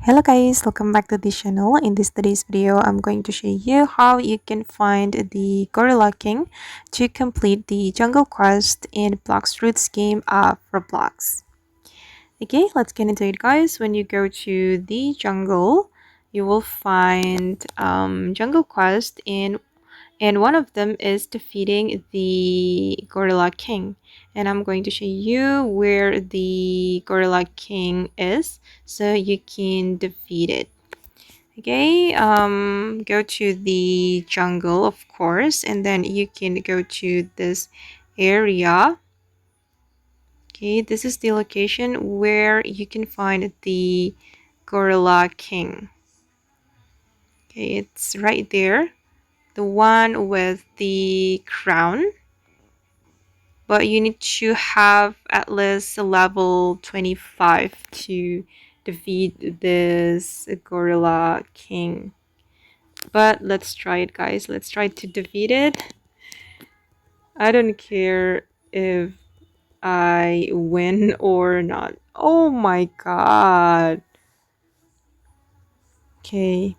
Hello guys, welcome back to this channel. In today's video, I'm going to show you how you can find the Gorilla King to complete the jungle quest in Blox Fruits game of Roblox. Okay, let's get into it guys. When you go to the jungle, you will find jungle quest and one of them is defeating the Gorilla King. And I'm going to show you where the Gorilla King is so you can defeat it. Okay, go to the jungle, of course, and then you can go to this area. Okay, this is the location where you can find the Gorilla King. Okay, it's right there, the one with the crown. But you need to have at least a level 25 to defeat this Gorilla King. But let's try it, guys. Let's try to defeat it. I don't care if I win or not. Oh my god. Okay.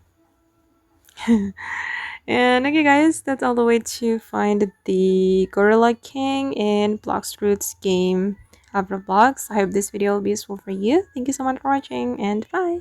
And okay guys, that's all the way to find the Gorilla King in Blox Fruits game of Roblox. I hope this video will be useful for you. Thank you so much for watching and bye.